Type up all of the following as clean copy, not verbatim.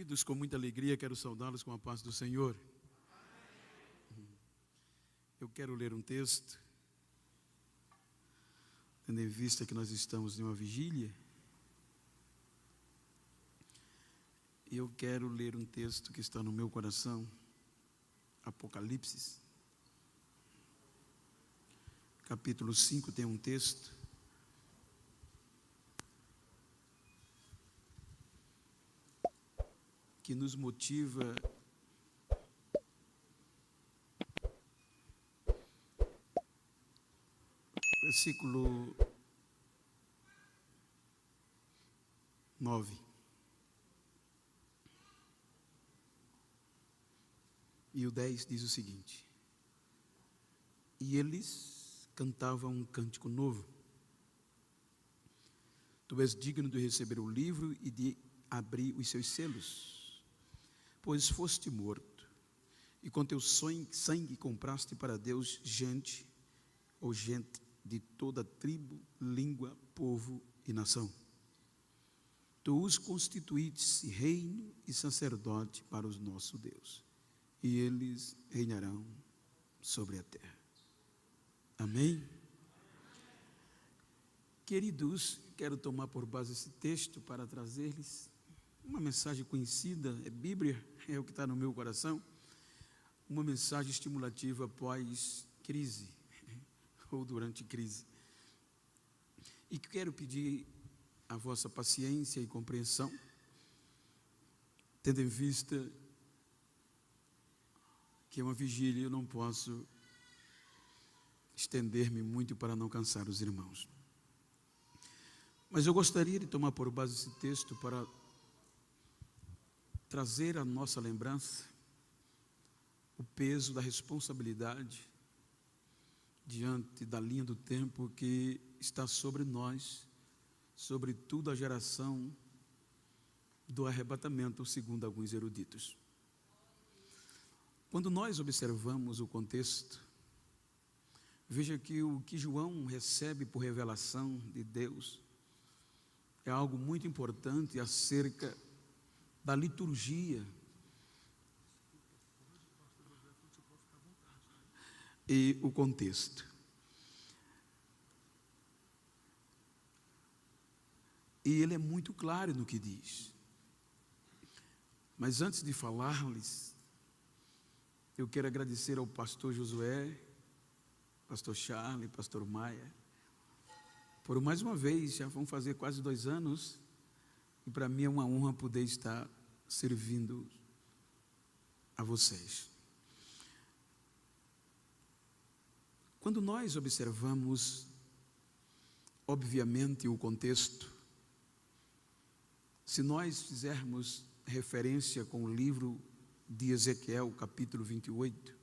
Queridos, com muita alegria quero saudá-los com a paz do Senhor. Eu quero ler um texto, tendo em vista que nós estamos em uma vigília. Eu quero ler um texto que está no meu coração, Apocalipse, capítulo 5, tem um texto que nos motiva versículo 9. E o 10 diz o seguinte: e eles cantavam um cântico novo. Tu és digno de receber o livro e de abrir os seus selos, pois foste morto, e com teu sangue compraste para Deus gente de toda tribo, língua, povo e nação. Tu os constituíste reino e sacerdote para o nosso Deus, e eles reinarão sobre a terra. Amém? Queridos, quero tomar por base esse texto para trazer-lhes uma mensagem conhecida, é Bíblia, é o que está no meu coração, uma mensagem estimulativa após crise, ou durante crise. E quero pedir a vossa paciência e compreensão, tendo em vista que é uma vigília, eu não posso estender-me muito para não cansar os irmãos. Mas eu gostaria de tomar por base esse texto para trazer à nossa lembrança o peso da responsabilidade diante da linha do tempo que está sobre nós, sobre toda a geração do arrebatamento, segundo alguns eruditos. Quando nós observamos o contexto, veja que o que João recebe por revelação de Deus é algo muito importante acerca da liturgia e o contexto. E ele é muito claro no que diz. Mas antes de falar-lhes, eu quero agradecer ao pastor Josué, pastor Charlie, pastor Maia, por mais uma vez, já vão fazer quase 2 anos, e para mim é uma honra poder estar servindo a vocês. Quando nós observamos, obviamente, o contexto, se nós fizermos referência com o livro de Ezequiel, capítulo 28,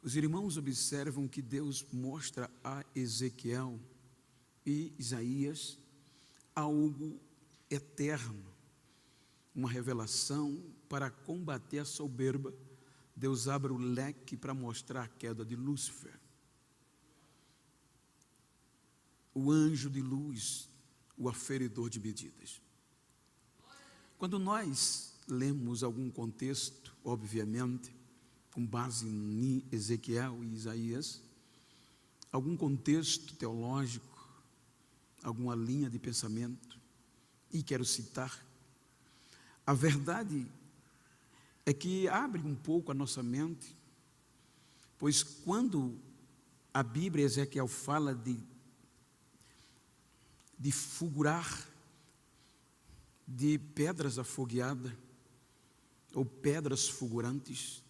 os irmãos observam que Deus mostra a Ezequiel e Isaías algo eterno, uma revelação para combater a soberba. Deus abre o leque para mostrar a queda de Lúcifer, o anjo de luz, o aferidor de medidas. Quando nós lemos algum contexto, obviamente, com base em Ezequiel e Isaías, algum contexto teológico, alguma linha de pensamento, e quero citar, a verdade é que abre um pouco a nossa mente, pois quando a Bíblia, Ezequiel fala de fulgurar, de pedras afogueadas, ou pedras fulgurantes,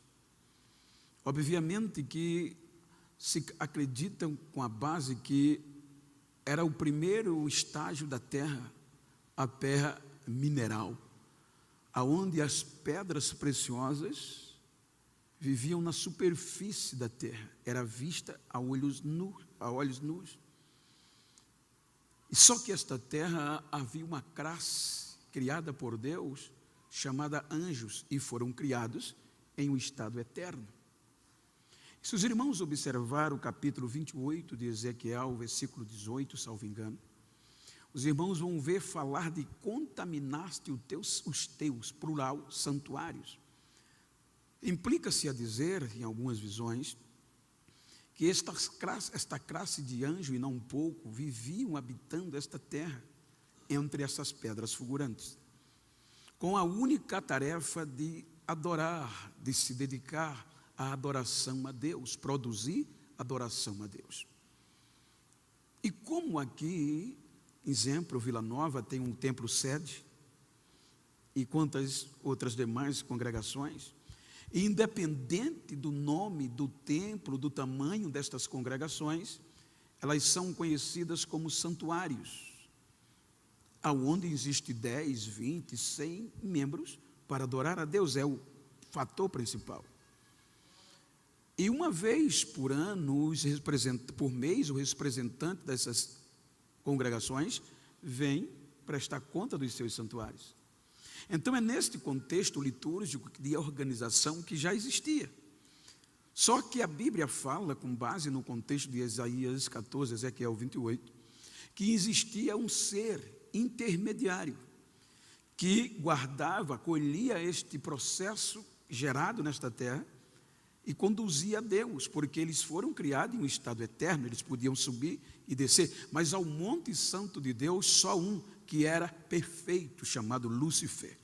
obviamente que se acreditam com a base que era o primeiro estágio da terra, a terra mineral, aonde as pedras preciosas viviam na superfície da terra, era vista a olhos nus. E só que esta terra havia uma classe criada por Deus, chamada anjos, e foram criados em um estado eterno. Se os irmãos observar o capítulo 28 de Ezequiel, versículo 18, salvo engano, os irmãos vão ver falar de contaminaste os teus, plural, santuários. Implica-se a dizer, em algumas visões, que esta classe de anjo, e não um pouco, viviam habitando esta terra, entre essas pedras fulgurantes, com a única tarefa de adorar, de se dedicar à adoração a Deus, produzir adoração a Deus. E como aqui, exemplo, Vila Nova tem um templo sede, e quantas outras demais congregações, e independente do nome do templo, do tamanho destas congregações, elas são conhecidas como santuários, aonde existe 10, 20, 100 membros para adorar a Deus, é o fator principal. E uma vez por ano, por mês, o representante dessas congregações vem prestar conta dos seus santuários. Então é neste contexto litúrgico de organização que já existia. Só que a Bíblia fala, com base no contexto de Isaías 14, Ezequiel 28, que existia um ser intermediário que guardava, acolhia este processo gerado nesta terra e conduzia a Deus, porque eles foram criados em um estado eterno, eles podiam subir e descer, mas ao monte santo de Deus só um que era perfeito, chamado Lúcifer,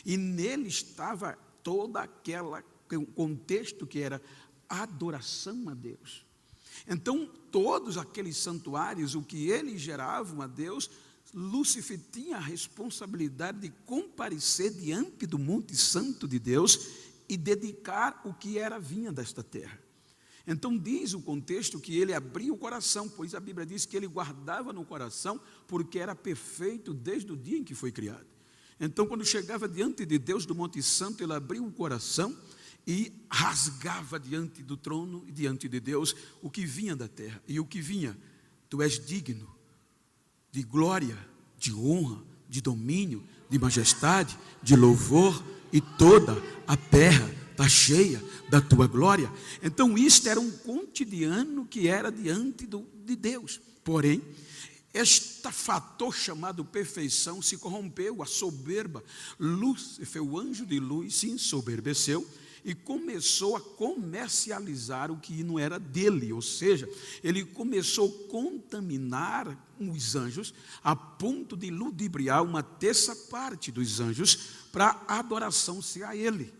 e nele estava toda aquela contexto que era adoração a Deus. Então todos aqueles santuários, o que eles geravam a Deus, Lúcifer tinha a responsabilidade de comparecer diante do monte santo de Deus e dedicar o que era vinha desta terra. Então diz o contexto que ele abria o coração, pois a Bíblia diz que ele guardava no coração, porque era perfeito desde o dia em que foi criado. Então quando chegava diante de Deus do Monte Santo, ele abria o coração e rasgava diante do trono e diante de Deus o que vinha da terra. E o que vinha, tu és digno de glória, de honra, de domínio, de majestade, de louvor, e toda a terra está cheia da tua glória. Então isto era um cotidiano que era diante de Deus. Porém, este fator chamado perfeição se corrompeu, a soberba. Lúcifer, o anjo de luz, se ensoberbeceu e começou a comercializar o que não era dele, ou seja, ele começou a contaminar os anjos a ponto de ludibriar uma terça parte dos anjos para a adoração ser a ele.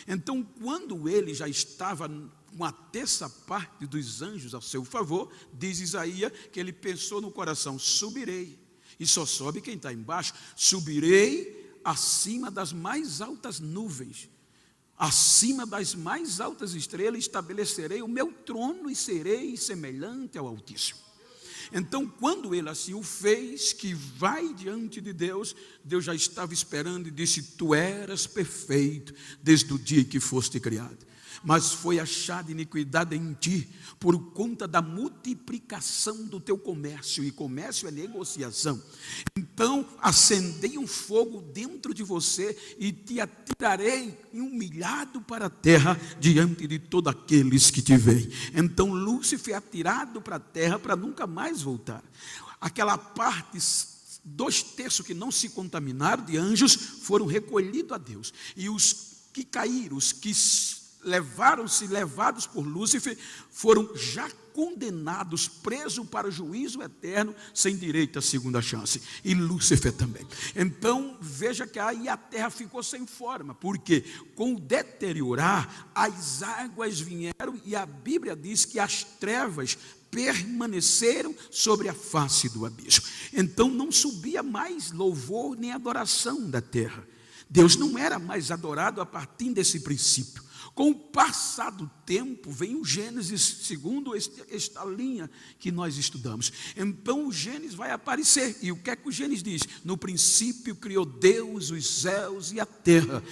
Então, quando ele já estava com a terça parte dos anjos ao seu favor, diz Isaías que ele pensou no coração: subirei, e só sobe quem está embaixo, subirei acima das mais altas nuvens, acima das mais altas estrelas, estabelecerei o meu trono e serei semelhante ao Altíssimo. Então, quando ele assim o fez, que vai diante de Deus, Deus já estava esperando e disse: tu eras perfeito desde o dia que foste criado, mas foi achada iniquidade em ti por conta da multiplicação do teu comércio, e comércio é negociação. Então acendei um fogo dentro de você e te atirarei humilhado para a terra diante de todos aqueles que te veem. Então Lúcifer é atirado para a terra para nunca mais voltar. Aquela parte, 2/3 que não se contaminaram de anjos foram recolhidos a Deus, e os que caíram, os que levados por Lúcifer, foram já condenados, presos para o juízo eterno, sem direito à segunda chance, e Lúcifer também. Então veja que aí a terra ficou sem forma, porque com o deteriorar, as águas vieram, e a Bíblia diz que as trevas permaneceram sobre a face do abismo. Então não subia mais louvor nem adoração da terra. Deus não era mais adorado a partir desse princípio. Com o passar do tempo, vem o Gênesis, segundo esta linha que nós estudamos. Então o Gênesis vai aparecer, e o que é que o Gênesis diz? No princípio criou Deus os céus e a terra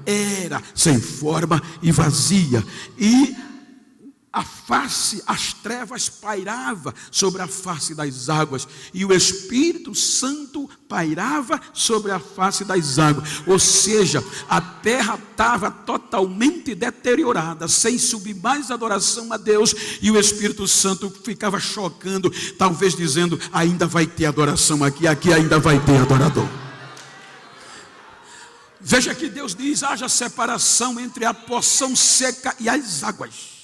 era sem forma e vazia, e a face, as trevas pairava sobre a face das águas, e o Espírito Santo pairava sobre a face das águas. Ou seja, a terra estava totalmente deteriorada, sem subir mais adoração a Deus, e o Espírito Santo ficava chocando, talvez dizendo: ainda vai ter adoração aqui ainda vai ter adorador. Veja que Deus diz: haja separação entre a porção seca e as águas.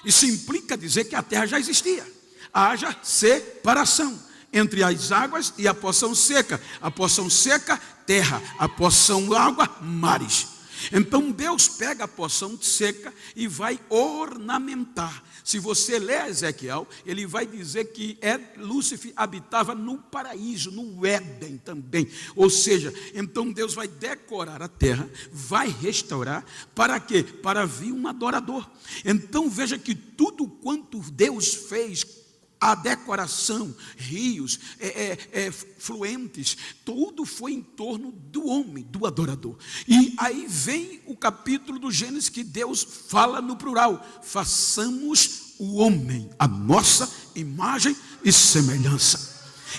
Isso implica dizer que a terra já existia. Haja separação entre as águas e a porção seca. A porção seca, terra. A porção água, mares. Então Deus pega a porção seca e vai ornamentar. Se você ler Ezequiel, ele vai dizer que Lúcifer habitava no paraíso, no Éden também. Ou seja, então Deus vai decorar a terra, vai restaurar, para quê? Para vir um adorador. Então veja que tudo quanto Deus fez, a decoração, rios, fluentes, tudo foi em torno do homem, do adorador. E aí vem o capítulo do Gênesis que Deus fala no plural: façamos o homem a nossa imagem e semelhança.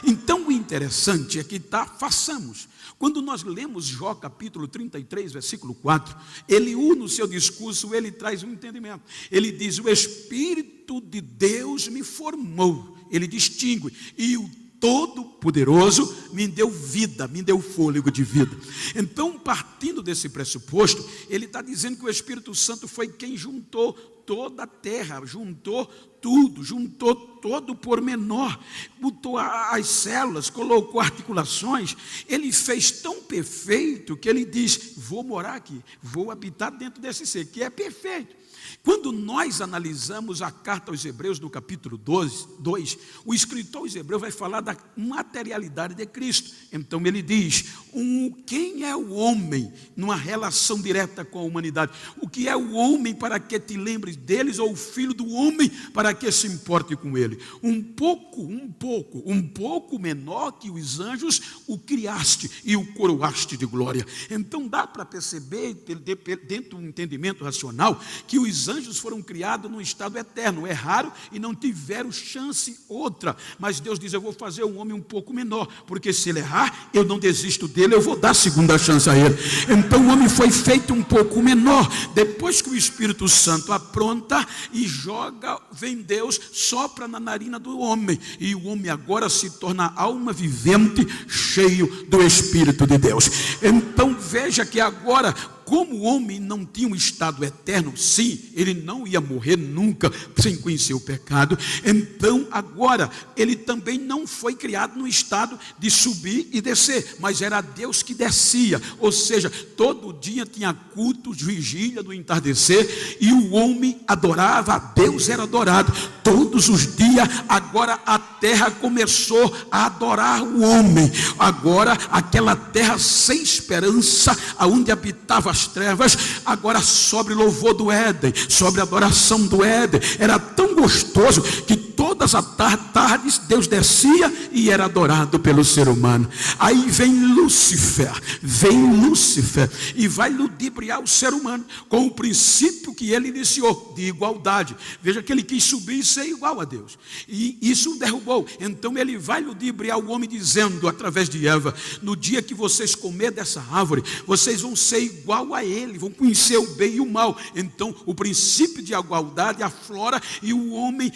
Então o interessante é que façamos. Quando nós lemos Jó capítulo 33, versículo 4, Eliú no seu discurso, ele traz um entendimento. Ele diz: o Espírito de Deus me formou. Ele distingue: e o Todo-Poderoso me deu vida, me deu fôlego de vida. Então, partindo desse pressuposto, ele está dizendo que o Espírito Santo foi quem juntou toda a terra, juntou tudo, juntou todo o pormenor, botou as células, colocou articulações. Ele fez tão perfeito que ele diz: vou morar aqui, vou habitar dentro desse ser, que é perfeito. Quando nós analisamos a carta aos Hebreus, no capítulo 2, o escritor aos Hebreus vai falar da materialidade de Cristo. Então ele diz: quem é o homem numa relação direta com a humanidade? O que é o homem para que te lembres deles, ou o filho do homem para que se importe com ele? Um pouco menor que os anjos o criaste e o coroaste de glória. Então dá para perceber, dentro do entendimento racional, que os anjos foram criados num estado eterno, erraram e não tiveram chance outra. Mas Deus diz: eu vou fazer um homem um pouco menor, porque se ele errar, eu não desisto dele, eu vou dar segunda chance a ele. Então o homem foi feito um pouco menor. Depois que o Espírito Santo apronta e joga, vem Deus, sopra na narina do homem, e o homem agora se torna alma vivente, cheio do Espírito de Deus. Então veja que agora, como o homem não tinha um estado eterno, sim, ele não ia morrer nunca sem conhecer o pecado. Então agora ele também não foi criado no estado de subir e descer, mas era Deus que descia. Ou seja, todo dia tinha cultos, vigília do entardecer, e o homem adorava, Deus era adorado todos os dias. Agora a terra começou a adorar o homem. Agora aquela terra sem esperança, aonde habitava as trevas, agora sobre louvor do Éden, sobre adoração do Éden. Era tão gostoso que todas as tardes Deus descia e era adorado pelo ser humano. Aí vem Lúcifer e vai ludibriar o ser humano com o princípio que ele iniciou de igualdade. Veja que ele quis subir e ser igual a Deus, e isso derrubou. Então ele vai ludibriar o homem dizendo, através de Eva: no dia que vocês comer dessa árvore, vocês vão ser igual a ele, vão conhecer o bem e o mal. Então o princípio de igualdade aflora, e o homem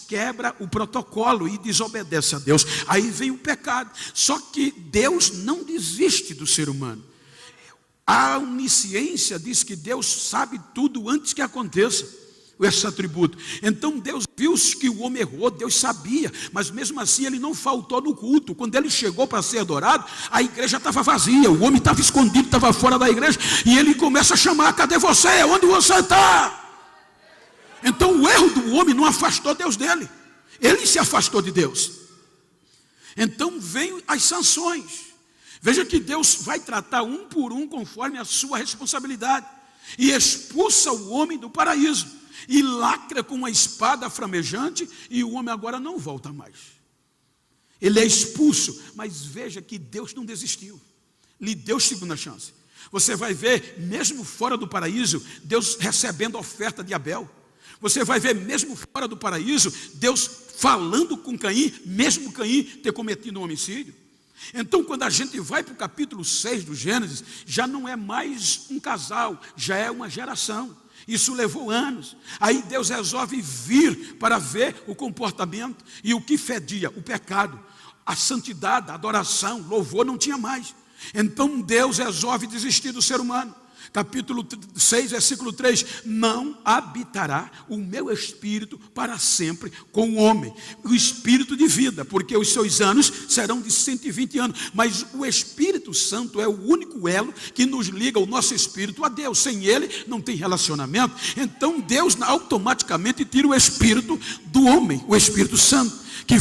quebra o protocolo e desobedece a Deus. Aí vem o pecado. Só que Deus não desiste do ser humano. A onisciência diz que Deus sabe tudo antes que aconteça, esse atributo. Então Deus viu que o homem errou, Deus sabia, mas mesmo assim ele não faltou no culto. Quando ele chegou para ser adorado, a igreja estava vazia, o homem estava escondido, estava fora da igreja, e ele começa a chamar: cadê você? Onde você está? Então o erro do homem não afastou Deus dele, ele se afastou de Deus. Então vem as sanções. Veja que Deus vai tratar um por um conforme a sua responsabilidade, e expulsa o homem do paraíso, e lacra com uma espada flamejante, e o homem agora não volta mais. Ele é expulso. Mas veja que Deus não desistiu, lhe deu segunda chance. Você vai ver, mesmo fora do paraíso, Deus recebendo a oferta de Abel. Você vai ver mesmo fora do paraíso, Deus falando com Caim, mesmo Caim ter cometido um homicídio. Então, quando a gente vai para o capítulo 6 do Gênesis, já não é mais um casal, já é uma geração. Isso levou anos. Aí Deus resolve vir para ver o comportamento e o que fedia, o pecado, a santidade, a adoração, louvor não tinha mais. Então Deus resolve desistir do ser humano. Capítulo 6, versículo 3, não habitará o meu espírito para sempre com o homem, o espírito de vida, porque os seus anos serão de 120 anos, mas o Espírito Santo é o único elo que nos liga o nosso espírito a Deus, sem ele não tem relacionamento. Então Deus automaticamente tira o espírito do homem, o Espírito Santo, que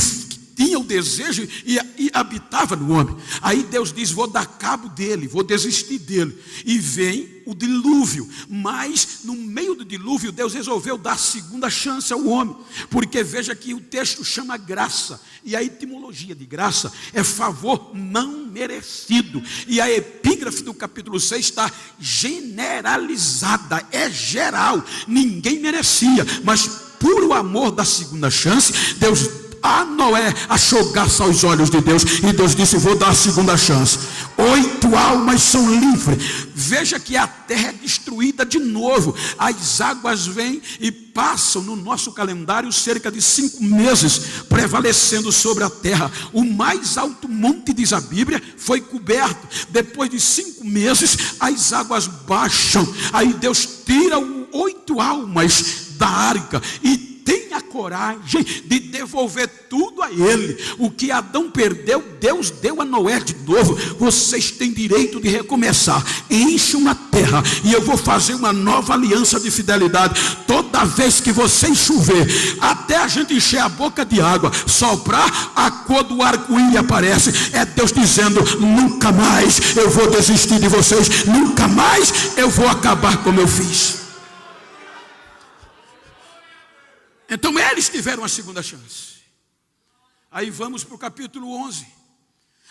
tinha o desejo e habitava no homem. Aí Deus diz, vou dar cabo dele, vou desistir dele. E vem o dilúvio. Mas no meio do dilúvio, Deus resolveu dar segunda chance ao homem. Porque veja que o texto chama graça. E a etimologia de graça é favor não merecido. E a epígrafe do capítulo 6 está generalizada, é geral. Ninguém merecia, mas por o amor da segunda chance, Deus a Noé achou graça aos olhos de Deus, e Deus disse, vou dar a segunda chance. 8 almas são livres. Veja que a terra é destruída de novo. As águas vêm e passam no nosso calendário cerca de 5 meses, prevalecendo sobre a terra. O mais alto monte, diz a Bíblia, foi coberto. Depois de 5 meses, as águas baixam. Aí Deus tira 8 almas da arca e tem a coragem de devolver tudo a ele. O que Adão perdeu, Deus deu a Noé de novo. Vocês têm direito de recomeçar. Encham a terra e eu vou fazer uma nova aliança de fidelidade. Toda vez que vocês chover, até a gente encher a boca de água, soprar, a cor do arco-íris aparece. É Deus dizendo, nunca mais eu vou desistir de vocês, nunca mais eu vou acabar como eu fiz. Então eles tiveram a segunda chance. Aí vamos para o capítulo 11.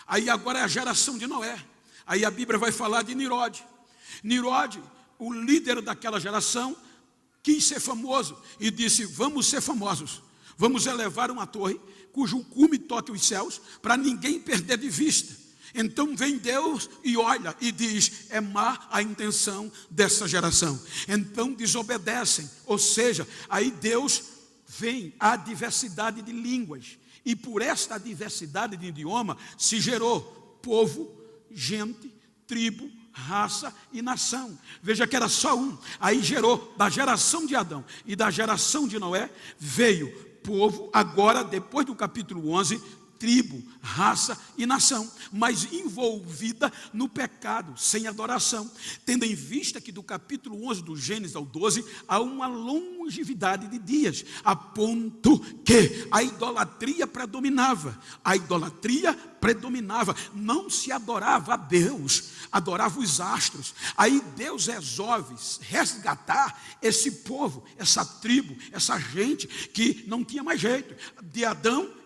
Aí agora é a geração de Noé. Aí a Bíblia vai falar de Nirode. Nirode, o líder daquela geração, quis ser famoso e disse, vamos ser famosos. Vamos elevar uma torre cujo cume toque os céus, para ninguém perder de vista. Então vem Deus e olha e diz, é má a intenção dessa geração. Então desobedecem, ou seja, aí Deus vem a diversidade de línguas, e por esta diversidade de idioma se gerou povo, gente, tribo, raça e nação. Veja que era só um. Aí gerou da geração de Adão e da geração de Noé, veio povo, agora depois do capítulo 11, tribo, raça e nação, mas envolvida no pecado, sem adoração, tendo em vista que do capítulo 11 do Gênesis ao 12, há uma longevidade de dias, a ponto que a idolatria predominava, não se adorava a Deus, adorava os astros. Aí Deus resolve resgatar esse povo, essa tribo, essa gente que não tinha mais jeito, de Adão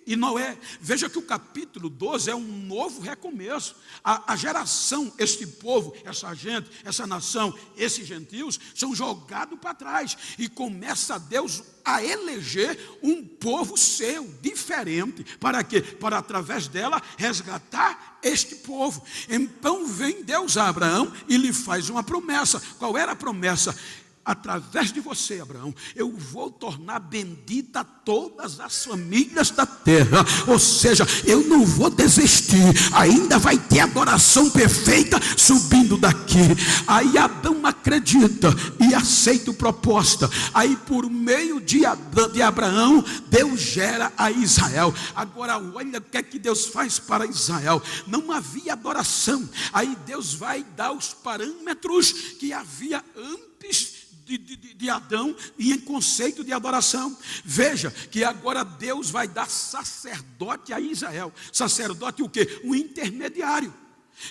e Noé. Veja que o capítulo 12 é um novo recomeço. A geração, este povo, essa gente, essa nação, esses gentios são jogados para trás, e começa Deus a eleger um povo seu, diferente. Para quê? Para através dela resgatar este povo. Então vem Deus a Abraão e lhe faz uma promessa. Qual era a promessa? Através de você, Abraão, eu vou tornar bendita todas as famílias da terra. Ou seja, eu não vou desistir, ainda vai ter adoração perfeita subindo daqui. Aí Adão acredita e aceita a proposta. Aí por meio de Abraão, Deus gera a Israel. Agora olha o que é que Deus faz para Israel. Não havia adoração. Aí Deus vai dar os parâmetros que havia antes de Adão e em conceito de adoração. Veja que agora Deus vai dar sacerdote a Israel. Sacerdote o quê? Um intermediário.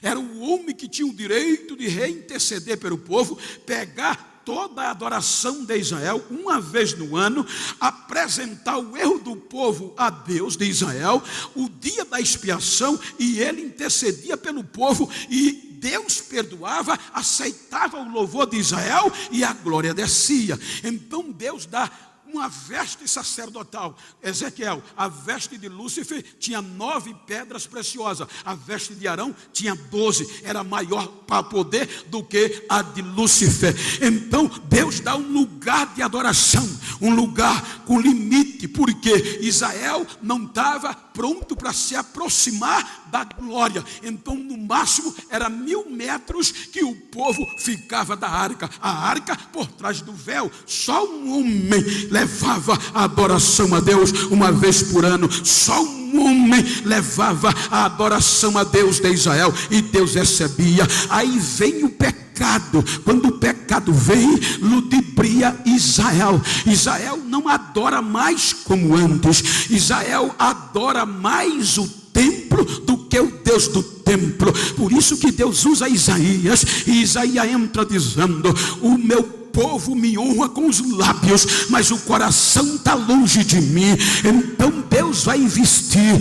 Era o homem que tinha o direito de reinterceder pelo povo, pegar toda a adoração de Israel uma vez no ano, apresentar o erro do povo a Deus de Israel, o dia da expiação, e ele intercedia pelo povo e Deus perdoava, aceitava o louvor de Israel e a glória descia. Então Deus dá uma veste sacerdotal. Ezequiel, a veste de Lúcifer tinha 9 pedras preciosas, a veste de Arão tinha 12, era maior para poder do que a de Lúcifer. Então Deus dá um lugar de adoração, um lugar com limite, porque Israel não estava pronto para se aproximar da glória. Então no máximo era 1000 metros que o povo ficava da arca, a arca por trás do véu. Só um homem levava a adoração a Deus uma vez por ano. Só um homem levava a adoração a Deus de Israel, e Deus recebia. Aí vem o pecado. Quando o pecado vem, ludibria Israel. Israel não adora mais como antes. Israel adora mais o templo do que o Deus do templo. Por isso que Deus usa Isaías, e Isaías entra dizendo: o meu povo me honra com os lábios, mas o coração está longe de mim. Então Deus vai investir,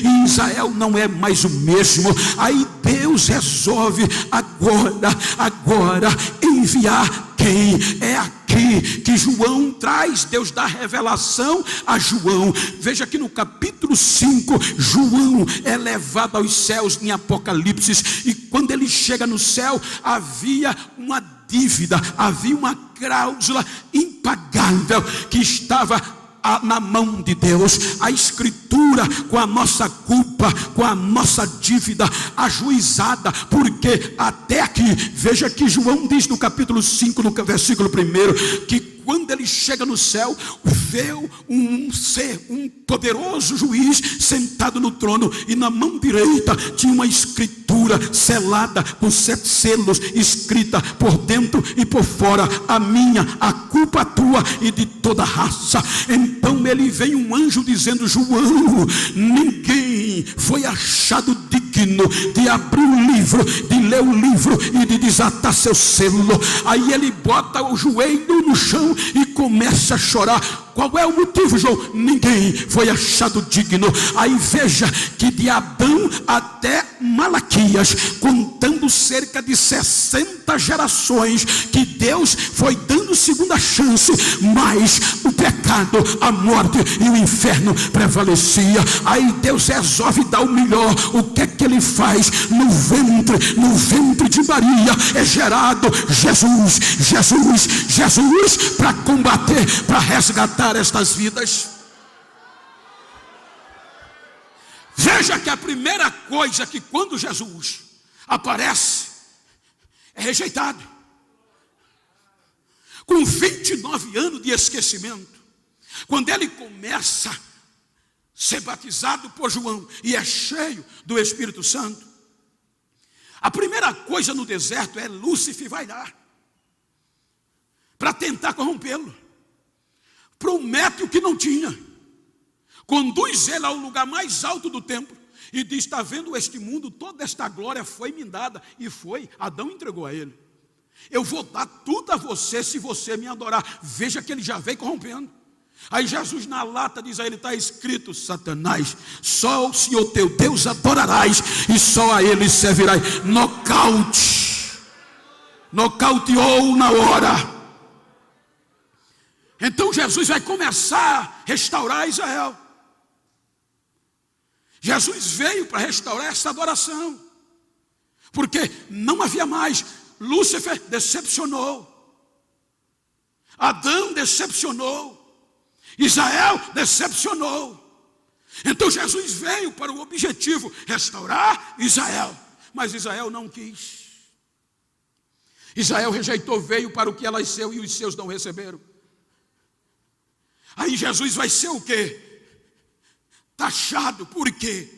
e Israel não é mais o mesmo. Aí Deus resolve agora enviar quem? É aqui que João traz. Deus dá revelação a João. Veja que no capítulo 5, João é levado aos céus em Apocalipse, e quando ele chega no céu, havia uma dívida, havia uma cláusula impagável que estava na mão de Deus. A escritura com a nossa culpa, com a nossa dívida ajuizada, porque até aqui, veja que João diz no capítulo 5, no versículo 1, que quando ele chega no céu, vê um ser, um poderoso juiz sentado no trono, e na mão direita tinha uma escritura selada com 7 selos, escrita por dentro e por fora: a minha, a culpa tua e de toda a raça. Então ele vem um anjo dizendo: João, ninguém foi achado digno de abrir o livro, de ler o livro e de desatar seu selo. Aí ele bota o joelho no chão e começa a chorar. Qual é o motivo, João? Ninguém foi achado digno. Aí veja que de Adão até Malaquias, contando cerca de 60 gerações, que Deus foi dando segunda chance, mas o pecado, a morte e o inferno prevalecia. Aí Deus resolve dar o melhor. O que é que ele faz? No ventre de Maria é gerado Jesus, para combater, para resgatar estas vidas. Veja que a primeira coisa que quando Jesus aparece é rejeitado. Com 29 anos de esquecimento, quando ele começa a ser batizado por João e é cheio do Espírito Santo, a primeira coisa no deserto é Lúcifer vai lá para tentar corrompê-lo. Promete o que não tinha, conduz ele ao lugar mais alto do templo e diz: está vendo este mundo, toda esta glória foi me dada. E foi, Adão entregou a ele. Eu vou dar tudo a você se você me adorar. Veja que ele já veio corrompendo. Aí Jesus na lata diz a ele: está escrito, Satanás, só o Senhor teu Deus adorarás e só a ele servirás. Nocauteou na hora. Então Jesus vai começar a restaurar Israel. Jesus veio para restaurar essa adoração, porque não havia mais. Lúcifer decepcionou, Adão decepcionou, Israel decepcionou. Então Jesus veio para o objetivo: restaurar Israel. Mas Israel não quis. Israel rejeitou, veio para o que ela nasceu e os seus não receberam. Aí Jesus vai ser o quê? Taxado. Por quê?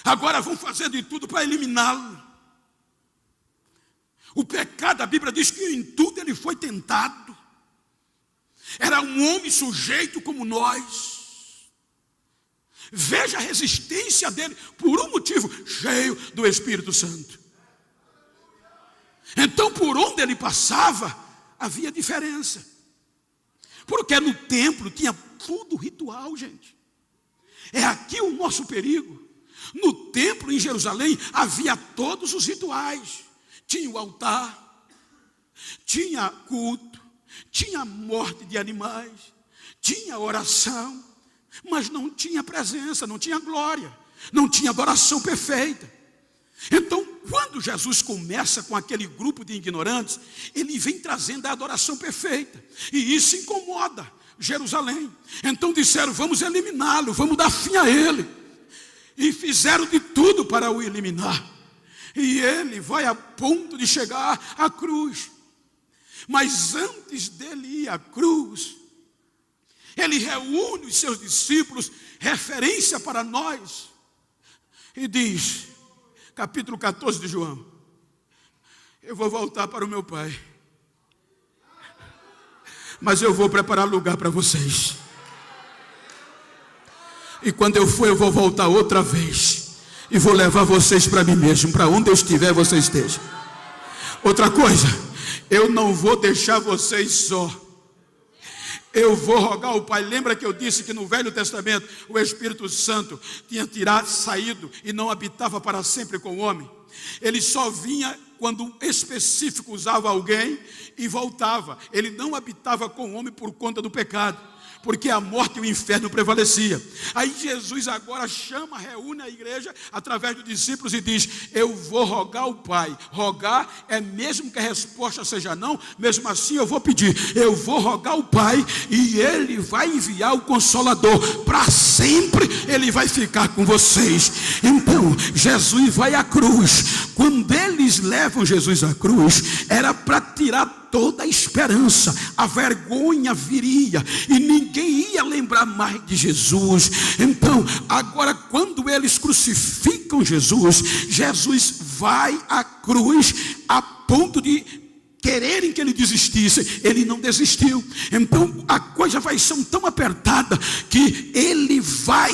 Agora vão fazer de tudo para eliminá-lo. O pecado, a Bíblia diz que em tudo ele foi tentado. Era um homem sujeito como nós. Veja a resistência dele, por um motivo: cheio do Espírito Santo. Então por onde ele passava havia diferença. Porque no templo tinha tudo ritual, gente. É aqui o nosso perigo. No templo em Jerusalém havia todos os rituais. Tinha o altar, tinha culto, tinha morte de animais, tinha oração, mas não tinha presença, não tinha glória, não tinha adoração perfeita. Então, quando Jesus começa com aquele grupo de ignorantes, ele vem trazendo a adoração perfeita, e isso incomoda Jerusalém. Então disseram: vamos eliminá-lo, vamos dar fim a ele. E fizeram de tudo para o eliminar. E ele vai a ponto de chegar à cruz. Mas antes dele ir à cruz, ele reúne os seus discípulos, referência para nós, e diz, capítulo 14 de João: eu vou voltar para o meu Pai, mas eu vou preparar lugar para vocês. E quando eu for, eu vou voltar outra vez, e vou levar vocês para mim mesmo. Para onde eu estiver, vocês estejam. Outra coisa, eu não vou deixar vocês só. Eu vou rogar ao Pai. Lembra que eu disse que no Velho Testamento o Espírito Santo tinha saído e não habitava para sempre com o homem? Ele só vinha quando um específico usava alguém e voltava. Ele não habitava com o homem por conta do pecado, porque a morte e o inferno prevalecia. Aí Jesus agora chama, reúne a igreja através dos discípulos e diz: eu vou rogar ao Pai. Rogar é mesmo que a resposta seja não, mesmo assim eu vou pedir. Eu vou rogar ao Pai e Ele vai enviar o Consolador. Para sempre Ele vai ficar com vocês. Então Jesus vai à cruz. Quando eles levam Jesus à cruz, era para tirar toda a esperança. A vergonha viria e ninguém ia lembrar mais de Jesus. Então, agora quando eles crucificam Jesus, Jesus vai à cruz a ponto de quererem que ele desistisse. Ele não desistiu. Então a coisa vai ser tão apertada que ele vai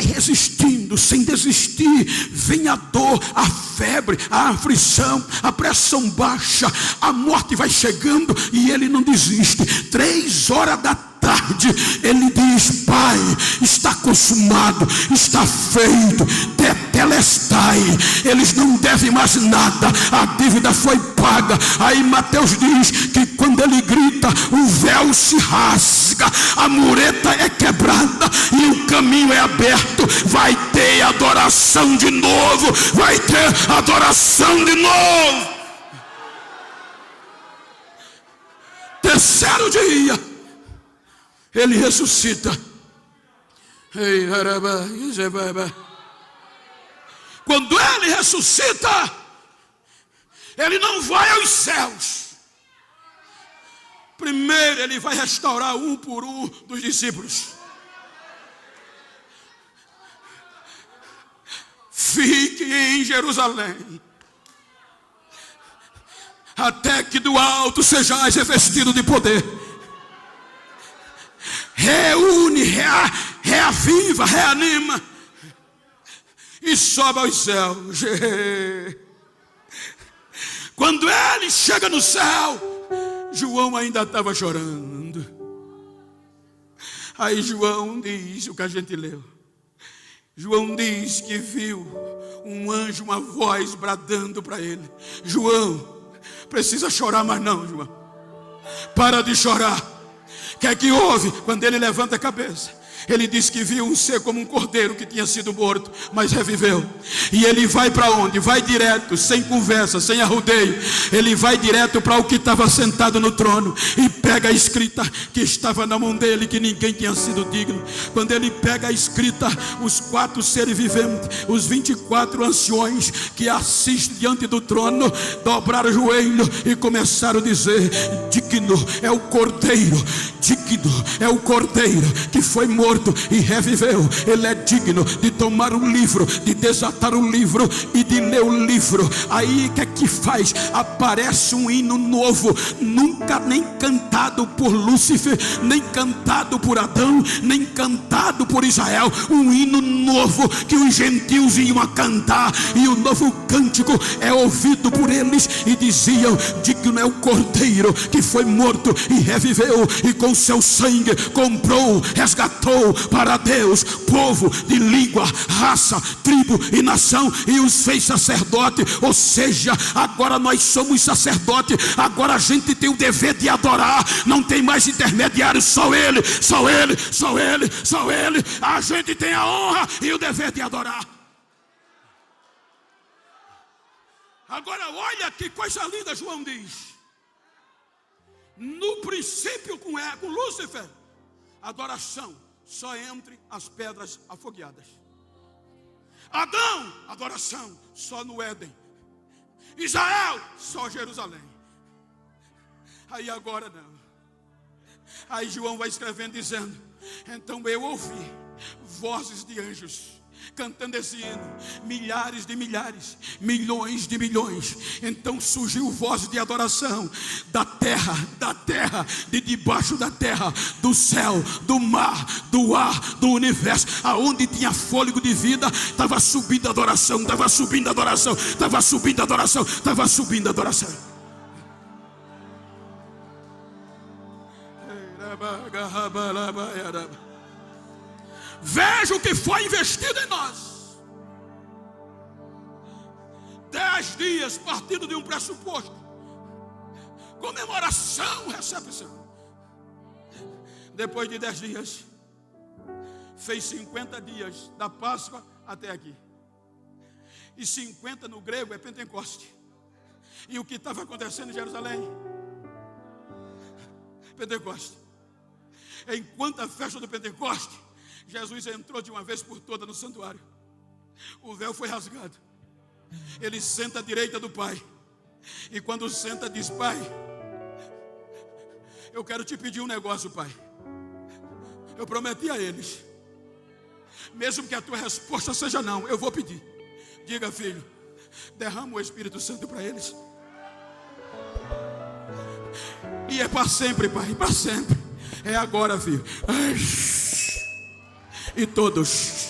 resistindo sem desistir. Vem a dor, a febre, a aflição, a pressão baixa, a morte vai chegando e ele não desiste. 3 horas da tarde ele diz: Pai, está consumado, está feito, tetelestai. Eles não devem mais nada, a dívida foi paga. Aí Mateus diz que quando ele grita, o véu se rasga, a mureta é quebrada e o caminho é aberto. Vai ter adoração de novo, vai ter adoração de novo. Terceiro dia ele ressuscita. Quando ele ressuscita, ele não vai aos céus. Primeiro ele vai restaurar um por um dos discípulos. Fique em Jerusalém, até que do alto sejais revestido de poder. Reúne, reaviva, reanima e sobe aos céus. Quando ele chega no céu, João ainda estava chorando. Aí João diz o que a gente leu. João diz que viu um anjo, uma voz bradando para ele: João, precisa chorar mais não, João. Para de chorar. O que é que houve? Quando ele levanta a cabeça, ele diz que viu um ser como um cordeiro que tinha sido morto, mas reviveu. E ele vai para onde? Vai direto, sem conversa, sem arrodeio. Ele vai direto para o que estava sentado no trono e pega a escrita que estava na mão dele, que ninguém tinha sido digno. Quando ele pega a escrita, os 4 seres viventes, os 24 anciões que assistem diante do trono, dobraram o joelho e começaram a dizer: digno é o cordeiro, digno é o cordeiro que foi morto e reviveu. Ele é digno de tomar o livro, de desatar o livro e de ler o livro. Aí o que é que faz? Aparece um hino novo, nunca nem cantado por Lúcifer, nem cantado por Adão, nem cantado por Israel. Um hino novo que os gentios iam a cantar, e o novo cântico é ouvido por eles e diziam: digno é o cordeiro que foi morto e reviveu, e com seu sangue comprou, resgatou separou para Deus povo de língua, raça, tribo e nação, e os fez sacerdote. Ou seja, agora nós somos sacerdote. Agora a gente tem o dever de adorar. Não tem mais intermediário, só Ele, só Ele, só Ele, só Ele. A gente tem a honra e o dever de adorar. Agora olha que coisa linda, João diz. No princípio com Lúcifer, adoração só entre as pedras afogueadas. Adão, adoração só no Éden. Israel, só Jerusalém. Aí agora não. Aí João vai escrevendo dizendo: então eu ouvi vozes de anjos cantando esse hino, milhares de milhares, milhões de milhões. Então surgiu voz de adoração da terra, de debaixo da terra, do céu, do mar, do ar, do universo. Aonde tinha fôlego de vida, estava subindo adoração, estava subindo adoração, estava subindo adoração, estava subindo adoração. Veja o que foi investido em nós. 10 dias partindo de um pressuposto: comemoração, recepção. Depois de 10 dias, fez 50 dias da Páscoa até aqui. E 50 no grego é Pentecoste. E o que estava acontecendo em Jerusalém? Pentecoste. Enquanto a festa do Pentecoste, Jesus entrou de uma vez por todas no santuário. O véu foi rasgado. Ele senta à direita do Pai. E quando senta diz: Pai, eu quero te pedir um negócio, Pai. Eu prometi a eles, mesmo que a tua resposta seja não, eu vou pedir. Diga, filho, derrama o Espírito Santo para eles. E é para sempre, Pai, para sempre. É agora, filho. E todos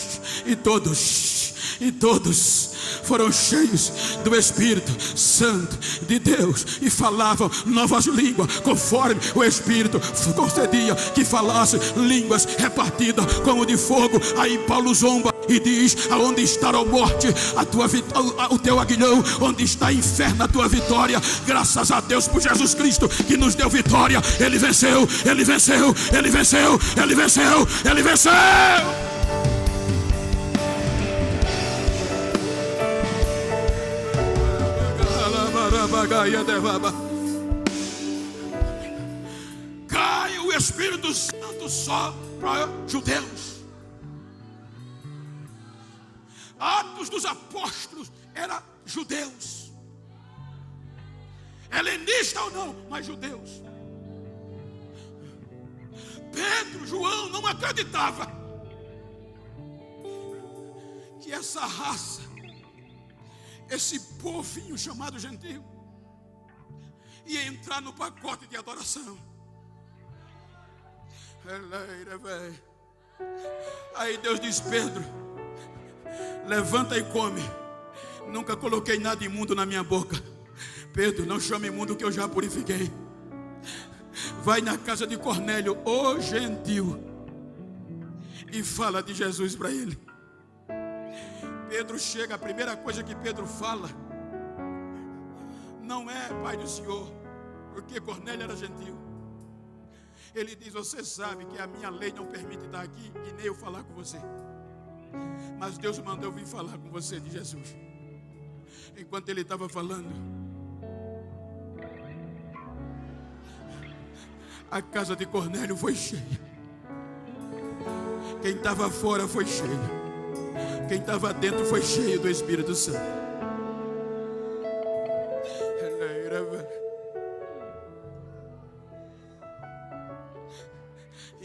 foram cheios do Espírito Santo de Deus e falavam novas línguas, conforme o Espírito concedia que falasse línguas repartidas como de fogo. Aí Paulo zomba e diz: aonde está a morte, o teu aguilhão? Onde está inferno, a tua vitória? Graças a Deus por Jesus Cristo que nos deu vitória. Ele venceu, ele venceu, ele venceu, ele venceu, ele venceu. Cai o Espírito Santo só para judeus. Atos dos Apóstolos era judeus, helenista ou não, mas judeus. Pedro, João não acreditava que essa raça, esse povinho chamado gentio, ia entrar no pacote de adoração. Aí Deus diz: Pedro, levanta e come. Nunca coloquei nada imundo na minha boca. Pedro, não chame imundo que eu já purifiquei. Vai na casa de Cornélio, o gentil, e fala de Jesus para ele. Pedro chega, a primeira coisa que Pedro fala não é Pai do Senhor, porque Cornélio era gentil. Ele diz: você sabe que a minha lei não permite estar aqui e nem eu falar com você, mas Deus mandou eu vir falar com você de Jesus. Enquanto ele estava falando, a casa de Cornélio foi cheia. Quem estava fora foi cheio, quem estava dentro foi cheio do Espírito Santo.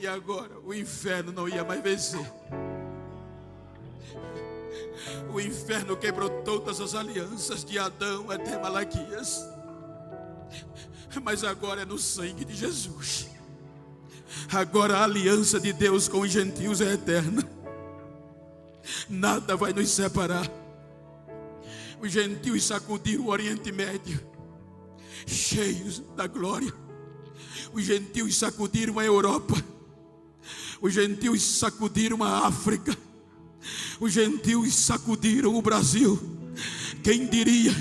E agora o inferno não ia mais vencer. O inferno quebrou todas as alianças de Adão até Malaquias, mas agora é no sangue de Jesus. Agora a aliança de Deus com os gentios é eterna. Nada vai nos separar. Os gentios sacudiram o Oriente Médio, cheios da glória. Os gentios sacudiram a Europa, Os gentios sacudiram a África, os gentios sacudiram o Brasil. Quem diria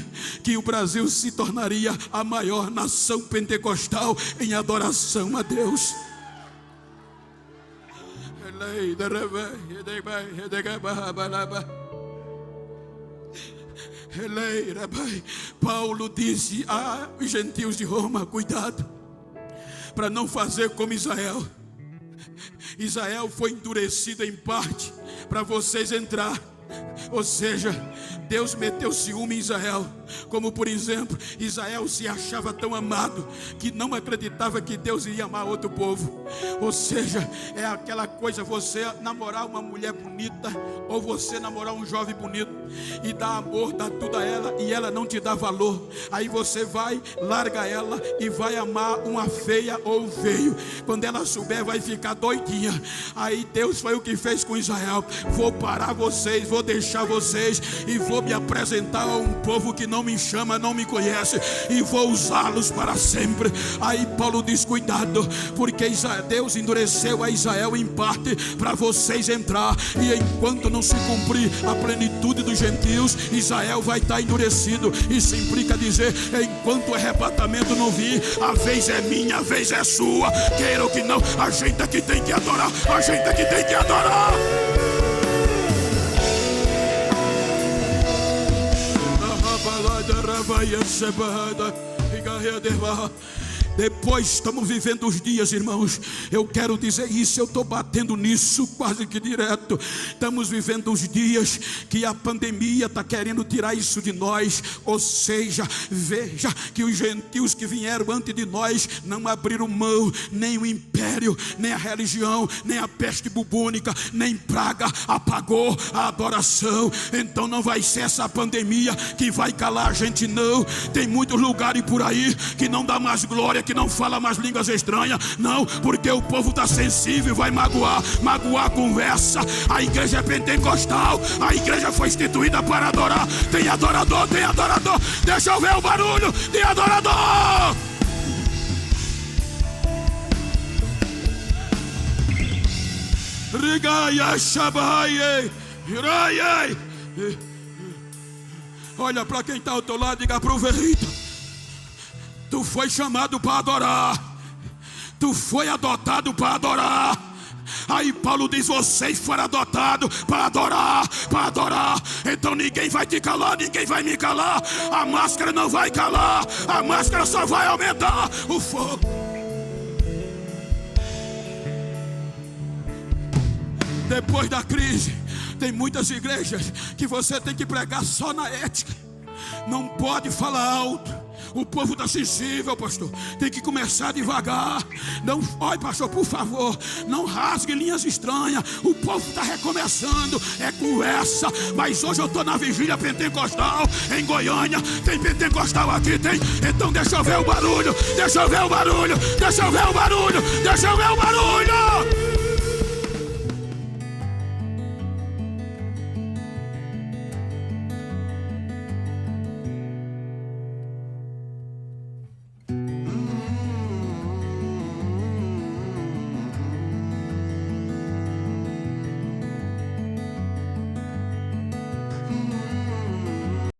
que o Brasil se tornaria a maior nação pentecostal em adoração a Deus? Paulo disse aos gentios de Roma: cuidado para não fazer como Israel. Israel foi endurecido em parte para vocês entrar. Ou seja, Deus meteu ciúme em Israel. Como por exemplo, Israel se achava tão amado que não acreditava que Deus iria amar outro povo. Ou seja, é aquela coisa, você namorar uma mulher bonita, ou você namorar um jovem bonito e dar amor, dar tudo a ela, e ela não te dá valor. Aí você vai, larga ela e vai amar uma feia ou um feio. Quando ela souber, vai ficar doidinha. Aí Deus foi o que fez com Israel: vou parar vocês, vou deixar vocês e vou me apresentar a um povo que não me chama, não me conhece, e vou usá-los para sempre. Aí Paulo diz: cuidado, porque Deus endureceu a Israel em parte para vocês entrar, e enquanto não se cumprir a plenitude dos gentios, Israel vai estar endurecido. Isso implica dizer: enquanto o arrebatamento não vir, a vez é minha, a vez é sua, queira ou que não, a gente aqui tem que adorar, a gente aqui tem que adorar. Depois estamos vivendo os dias, irmãos. Eu quero dizer isso, eu estou batendo nisso quase que direto. Estamos vivendo os dias que a pandemia está querendo tirar isso de nós. Ou seja, veja que os gentios que vieram antes de nós não abriram mão, nem o império, nem a religião, nem a peste bubônica, nem praga apagou a adoração. Então não vai ser essa pandemia que vai calar a gente, não. Tem muitos lugares por aí que não dá mais glória, que não fala mais línguas estranhas, não, porque o povo está sensível e vai magoar a conversa. A igreja é pentecostal, a igreja foi instituída para adorar. Tem adorador, deixa eu ver o barulho de adorador. Olha para quem está ao teu lado e diga: aproveita. Tu foi chamado para adorar, tu foi adotado para adorar. Aí Paulo diz: vocês foram adotados para adorar, para adorar. Então ninguém vai te calar, ninguém vai me calar. A máscara não vai calar, a máscara só vai aumentar o fogo. Depois da crise, tem muitas igrejas que você tem que pregar só na ética. Não pode falar alto. O povo está sensível, pastor. Tem que começar devagar. Não, olha, pastor, por favor, não rasgue linhas estranhas. O povo está recomeçando. É conversa. Mas hoje eu estou na vigília pentecostal em Goiânia. Tem pentecostal aqui? Tem. Então deixa eu ver o barulho. Deixa eu ver o barulho. Deixa eu ver o barulho. Deixa eu ver o barulho.